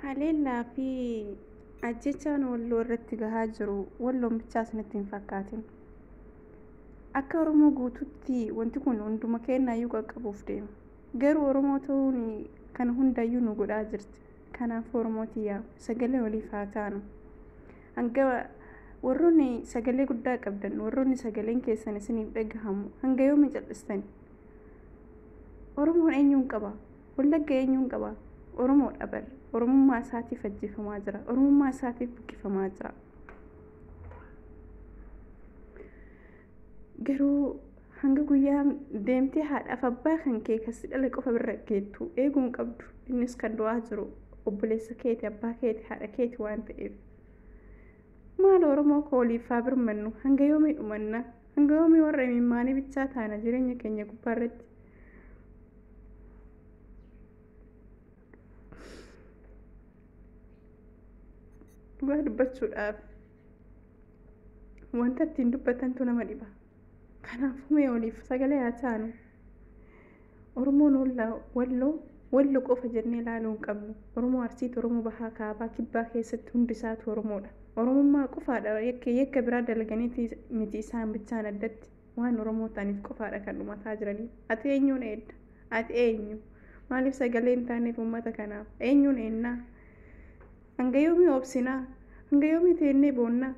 Haleellaa fi ajjechaan walloo irratti gahaa jiru walloon bichaas natti hin fakkaatin. Akka Oromoo guutuutti wanti kun hunduma keenyayyuu qaqqabuuf deema. Garuu Oromoo ta'uun kana hundayyuu nu godhaa jirti. Kanaaf Oromootiyaa sagalee waliif haa taanu. Hanga warroonni sagalee guddaa qabdan, warroonni sagaleen keessan isiniif dhagahamu hanga yoomii cal'istani? Oromoon eenyuun qaba? Wallagga eenyuun qaba? Oromoodha bar. Oromummaa isaatiif ajjeefamaa jira. Oromummaa isaatiif buqqifamaa jira. Garuu hanga guyyaa deemtee haadhaaf abbaa kan kee kasi dhala qofa bira geettu eeguun qabdu. Innis kan du'aa jiru obboleessa keeti, abbaa keeti, haadha keeti waan ta'eef. Maal Oromoo kooliif haa birmannu? Hanga yoomii dhumanna? Hanga yoomii warra imimmaanii bichaa taana jireenya keenya gubbaarratti? Dhugaa dubbachuudhaaf wanta ittiin dubbatantu nama dhiba. Kanaafuu mee waliif sagalee haa taanu. Oromoon walloo qofa jennee ilaaluu hin qabnu. Oromoo Arsiitti, Oromoo Bahaa, Kaabaa, Kibbaa keessatti hundi isaatu Oromoodha. Oromummaa qofaadha. Yakka biraa dalaganiiti miti isaan bichaan addatti waan Oromoo ta'aniif qofaadha kan dhumataa jiranii. Ati eenyuun eedda? Ati eenyu? Maaliif sagalee hin taaneef uummata kanaaf? Eenyuun eennaa? Hanga yoomii obsinaa? Hanga yoomii teennee boonnaa?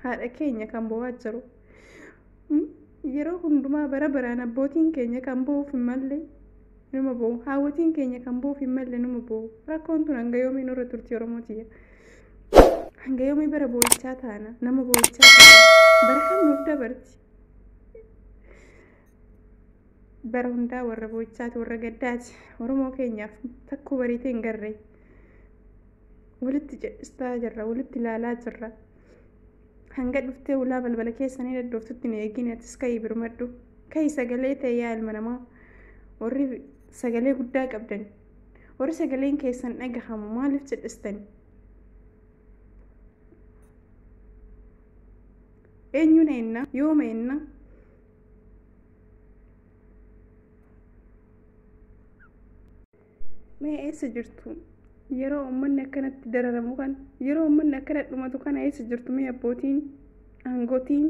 Haadha keenya kan bo'aa jiru yeroo hundumaa bara baraan abbootiin keenya kan bo'uuf hin malle numa bo'u. Haawwatiin keenya kan bo'uuf hin malle numa bo'u. Rakkoon tun hanga yoomii nurra turti Oromootiya? Hanga yoomii bara bo'ichaa taana? Nama bo'ichaa taana? Bara kam nuuf dabarti? Bara hundaa warra bo'icchaati, warra gaddaati. Oromoo keenyaaf takkuu bariitee hin garree. Walitti jedhistaa jirra, walitti ilaalaa jirra. Hanga dhuftee ulaa balbala keessanii daddooftutti hin eegine atis ka'ii birmadhu. Ka'ii sagalee ta'e yaa ilma namaa. Warri sagalee guddaa qabdan, warri sagaleen keessan dhagahamu maaliif jedhistani? Eenyuun eenna? Yooma eenna? Mee eessa jirtu? Yeroo uummanni akkanatti dararamu kan, yeroo uummanni akkana dhumatu kana eessa jirtu? Mee abbootiin, aangootiin,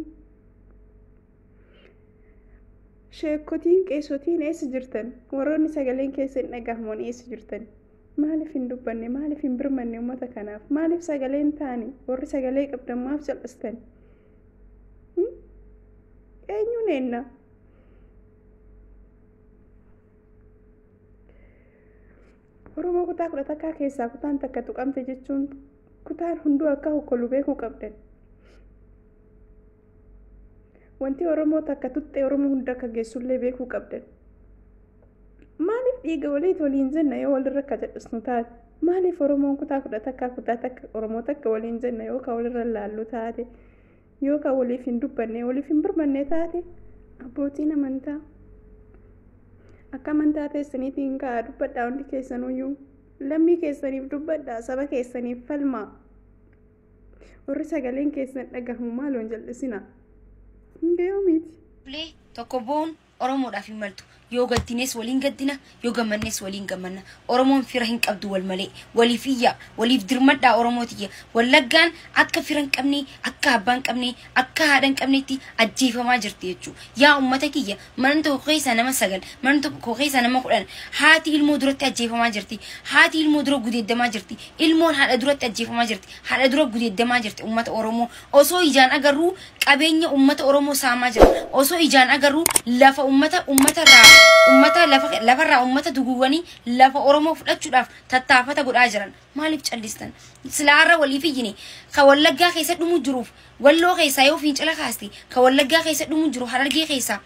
sheekotiin, qeessotiin eessa jirtan? Warroonni sagaleen keessan dhagahaman eessa jirtan? Maaliif hin dubbanne? Maaliif hin birmanne uummata kanaaf? Maaliif sagaleen taani? Warri sagalee qabdan maaf jal'istan? Eenyuun eenna? Oromoo kutaa 11 keessaa kutaan takka tuqamte jechuun kutaan hunduu akka hokkolu beekuu qabdan. Wanti Oromoo takka tutte Oromoo hunda akka geessullee beekuu qabdan. Maaliif dhiiga waliin jenna yoo walirra akka jedhisnu taate? Maaliif Oromoon kutaa 11 Oromoo takka waliin jenna yoo ka walirra laallu taate? Yoo ka waliif hin dubbanne, waliif hin birmanne taate? Abbootiin amantaa akka amantaa teessaniitiin ka'aa dubbadhaa hundi keessanuyyuu. Lammii keessaniif dubbadhaa, saba keessaniif falmaa. Warri sagaleen keessan dhagahamu maaloon jal'isina? Hanga yoomiiti? Tokko boon Oromoodhaaf hin maltu. Yoo gaddines waliin gaddina, yoo gammannes waliin gammanna. Oromoon fira hin qabdu wal malee. Waliif iyyaa, waliif dirmadhaa Oromootiyya. Wallaggaan akka fira hin qabne, akka abbaa hin qabne, akka haadha hin qabnetti ajjeefamaa jirti jechuudha. Yaa uummata kiyya, mana tokko keessa nama 9, mana tokko keessa nama 10. Haati ilmoo duratti ajjeefamaa jirti. Haati ilmoo dura gudeeddamaa jirti. Ilmoon haadha duratti ajjeefamaa jirti. Haadha dura gudeeddamaa jirti uummata Oromoo. Osoo ijaan agarruu qabeenya uummata Oromoo saamaa jira. Osoo ijaan agarruu lafa ummata lafarraa ummata duguwanii lafa Oromoo fudhachuudhaaf tattaafata godhaa jiran. Maaliif callistan? Silaarra waliif iyyine ka Wallaggaa keessa dhumu jiruuf Walloo keessaa yoo fincila kaaste ka Wallaggaa keessa dhumu jiru Harargee keessaa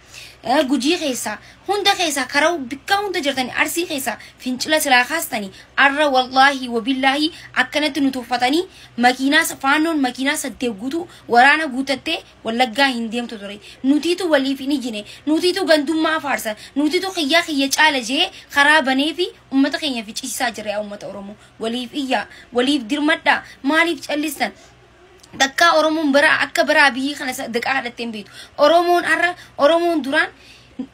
Gujii keessaa hunda keessaa karau bikka hunda jirtani Arsii keessaa fincila silaa kaastani arra wallahi wabillaahi akkanatti nu tuffatanii faanoon makiinaa 8 guutuu waraana guutattee Wallaggaa hin deemtu ture. Nutiitu waliif hin iyyine, nutiitu gandummaa faarsa, nutiitu xiyyaa caala jee karaa banee fi uummata keenya ficciisaa jira yaa uummata Oromoo. Waliif iyyaa, waliif dirmadhaa, maaliif callistan? Dakka Oromoon bara akka bara biyyi kana daqaa hadhateen beetu. Oromoon duraan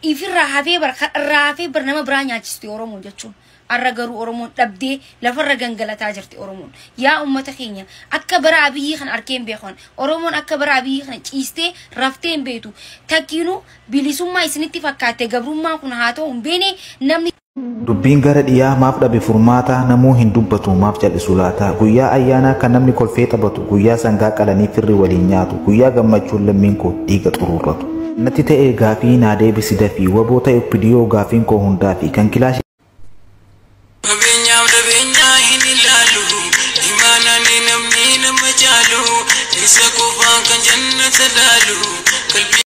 ifirraa hafee bar nama biraa nyaachisti Oromoo jechuun. Arra garuu Oromoon dhabdee lafarra gangalataa jirti Oromoon. Yaa uummata keenya akka bara Abiyyi kan arkeen beekan Oromoon akka bara Abiyyi kan ciistee rafteen beetu. Takkiinuu bilisummaa isinitti fakkaate gabrummaan kun haa ta'u hin beene namni Dubbiin gara dhiyaa maaf dhabe furmaata namuu hin dubbatu maaf jal'isu laata guyyaa ayyaanaa kan namni kolfee taphatu guyyaa sangaa qalanii firri waliin nyaatu guyyaa gammachuun lammiin koo dhiiga xuruurratu natti ta'ee gaafii naa deebisi dafii waboo ta'e viidiyoo gaafiin koo hundaa fi kan kilaashii Isa kufaan kan jannata laalu